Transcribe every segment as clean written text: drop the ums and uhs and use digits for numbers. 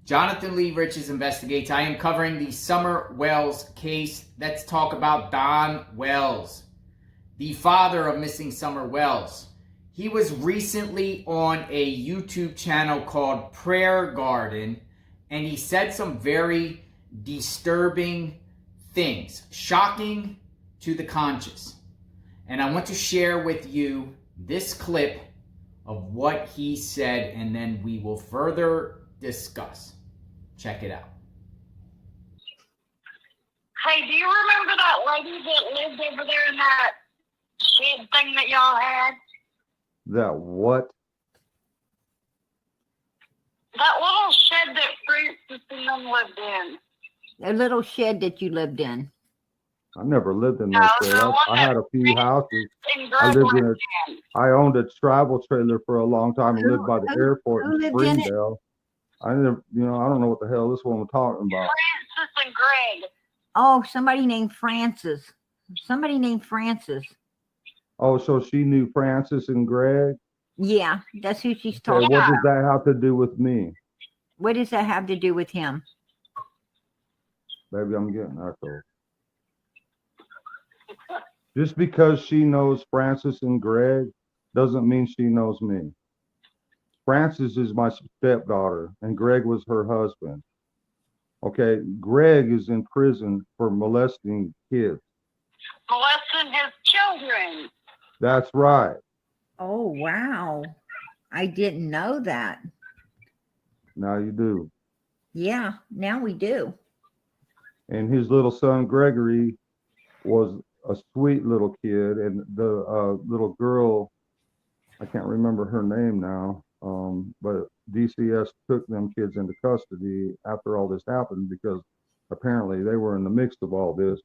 Jonathan Lee Riches Investigates. I am covering the Summer Wells case. Let's talk about Don Wells, the father of missing Summer Wells. He was recently on a YouTube channel called Prayer Garden, and he said some very disturbing things, shocking to the conscious. And I want to share with you this clip of what he said, and then we will further discuss. Check it out. Hey, do you remember that lady that lived over there in that shed thing that y'all had? That what? That little shed that Francis and them lived in. A little shed that you lived in. I never lived in No, that the shed. one I had a few houses. I lived in I owned a travel trailer for a long time and lived by the airport in Springdale. I never, I don't know what the hell this one was talking about. Francis and Greg. Oh, somebody named Francis. Somebody named Francis. Oh, so she knew Francis and Greg? Yeah, that's who she's Okay, talking what about. does that have to do with me? What does that have to do with him? Maybe I'm getting echoed. Just because she knows Francis and Greg doesn't mean she knows me. Francis is my stepdaughter, and Greg was her husband. Okay, Greg is in prison for molesting kids. Molesting his children. That's right. Oh, wow. I didn't know that. Now you do. Yeah, now we do. And his little son, Gregory, was a sweet little kid. And the little girl, I can't remember her name now, but DCS took them kids into custody after all this happened because apparently they were in the mix of all this.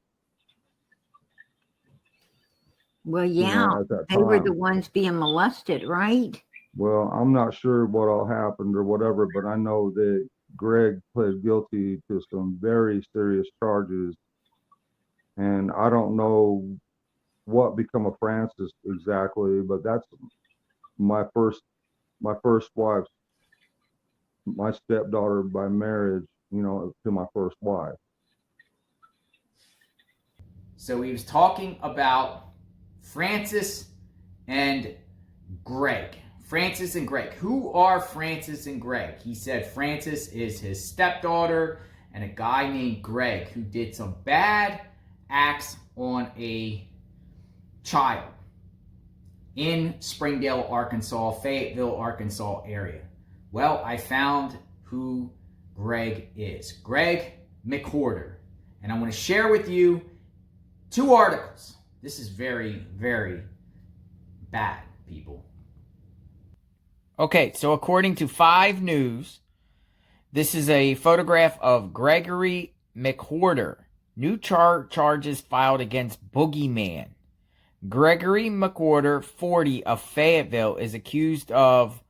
Well, yeah, they were the ones being molested, right? Well, I'm not sure what all happened or whatever, but I know that Greg pled guilty to some very serious charges. And I don't know what become of Francis exactly, but that's my first wife, my stepdaughter by marriage, to my first wife. So he was talking about Francis and Greg. Francis and Greg. Who are Francis and Greg? He said Francis is his stepdaughter and a guy named Greg who did some bad acts on a child in Springdale, Arkansas, Fayetteville, Arkansas area. Well, I found who Greg is. Greg McWhorter. And I want to share with you 2 articles. This is very, very bad, people. Okay, so according to 5 News, this is a photograph of Gregory McWhorter. New charges filed against Boogeyman. Gregory McWhorter, 40, of Fayetteville, is accused of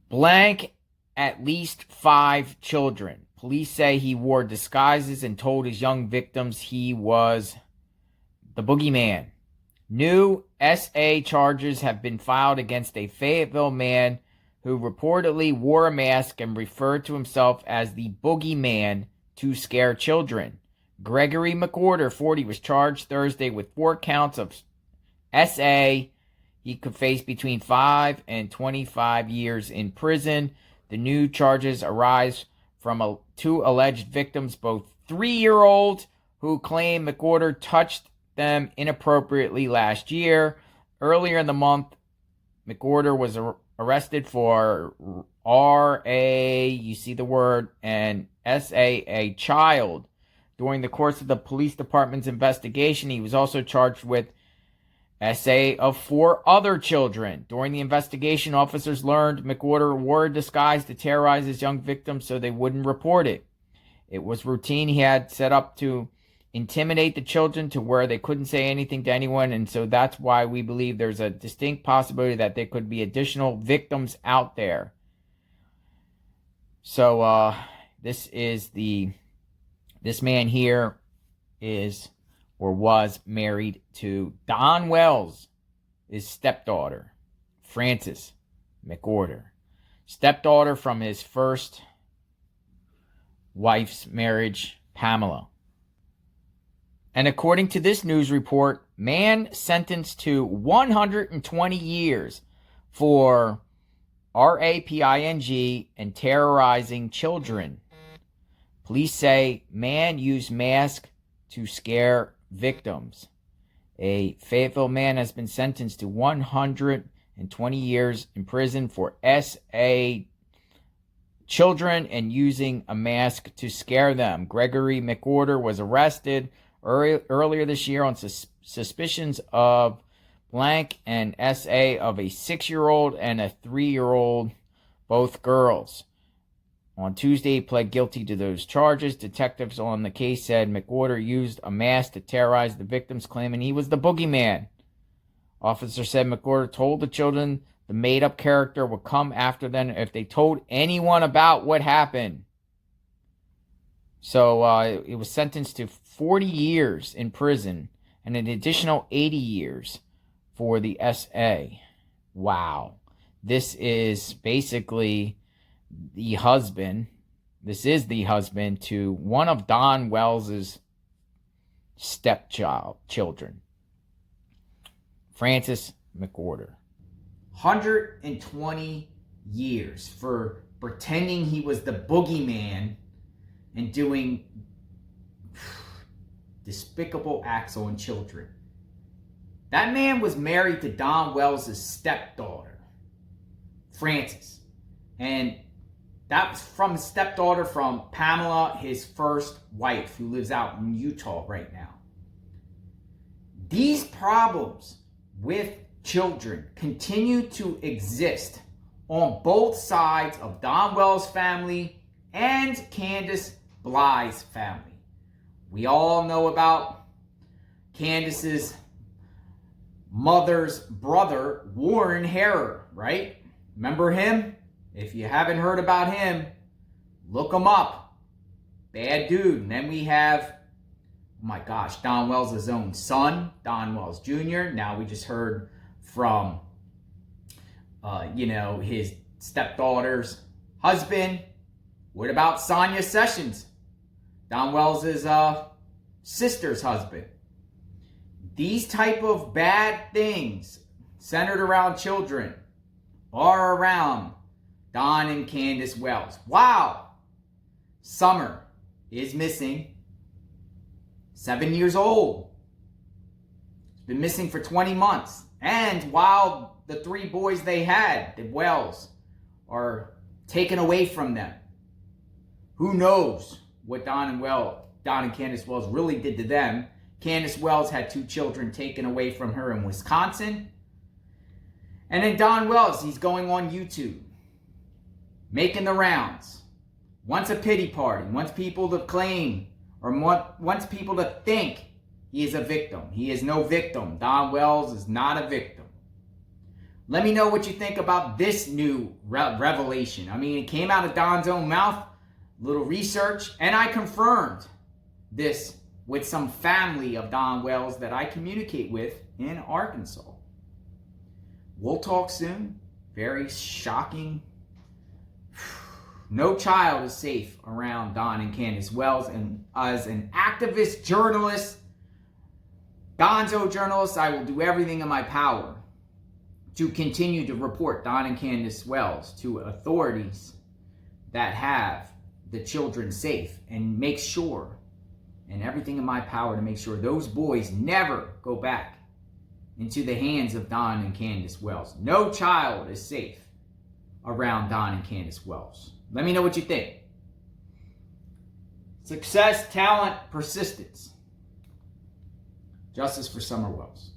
blank at least 5 children. Police say he wore disguises and told his young victims he was the Boogeyman. New SA charges have been filed against a Fayetteville man who reportedly wore a mask and referred to himself as the Boogeyman to scare children. Gregory McWhorter, 40, was charged Thursday with 4 counts of SA. He could face between 5 and 25 years in prison. The new charges arise from 2 alleged victims, both 3-year-olds, who claim McWhorter touched them inappropriately last year. Earlier in the month, McWhorter was arrested for RA, you see the word, and SA, a child. During the course of the police department's investigation, he was also charged with SA of 4 other children. During the investigation, officers learned McWhorter wore a disguise to terrorize his young victims so they wouldn't report it. It was routine he had set up to intimidate the children to where they couldn't say anything to anyone, and so that's why we believe there's a distinct possibility that there could be additional victims out there. So this man here is or was married to Don Wells, his stepdaughter, Frances McWhorter. Stepdaughter from his first wife's marriage, Pamela. And according to this news report, man sentenced to 120 years for raping and terrorizing children. Police say man used mask to scare victims. A Fayetteville man has been sentenced to 120 years in prison for SA children and using a mask to scare them. Gregory McWhorter was arrested earlier this year on suspicions of blank and SA of a 6-year-old and a 3-year-old, both girls. On Tuesday, he pled guilty to those charges. Detectives on the case said McWhorter used a mask to terrorize the victims, claiming he was the boogeyman. Officer said McWhorter told the children the made-up character would come after them if they told anyone about what happened. So it was sentenced to 40 years in prison and an additional 80 years for the SA. Wow. This is basically the husband. This is the husband to one of Don Wells's children, Francis McWhorter. 120 years for pretending he was the boogeyman and doing despicable acts on children. That man was married to Don Wells's stepdaughter, Francis. And that was from his stepdaughter from Pamela, his first wife, who lives out in Utah right now. These problems with children continue to exist on both sides of Don Wells' family and Candus Bly's family. We all know about Candus's mother's brother, Warren Harrer, right? Remember him? If you haven't heard about him, look him up. Bad dude. And then we have, oh my gosh, Don Wells' own son, Don Wells Jr. Now we just heard from, his stepdaughter's husband. What about Sonia Sessions, Don Wells' sister's husband? These type of bad things centered around children are around Don and Candus Wells. Wow. Summer is missing. 7 years old. She's been missing for 20 months. And while the 3 boys they had, the Wells, are taken away from them, who knows what Don and Candus Wells really did to them. Candus Wells had 2 children taken away from her in Wisconsin. And then Don Wells, he's going on YouTube, making the rounds. Wants a pity party, wants people to claim, or wants people to think he is a victim. He is no victim. Don Wells is not a victim. Let me know what you think about this new revelation. I mean, it came out of Don's own mouth, little research, and I confirmed this with some family of Don Wells that I communicate with in Arkansas. We'll talk soon. Very shocking. No child is safe around Don and Candus Wells. And as an activist journalist, Gonzo journalist, I will do everything in my power to continue to report Don and Candus Wells to authorities that have the children safe and make sure, and everything in my power to make sure those boys never go back into the hands of Don and Candus Wells. No child is safe around Don and Candus Wells. Let me know what you think. Success, talent, persistence. Justice for Summer Wells.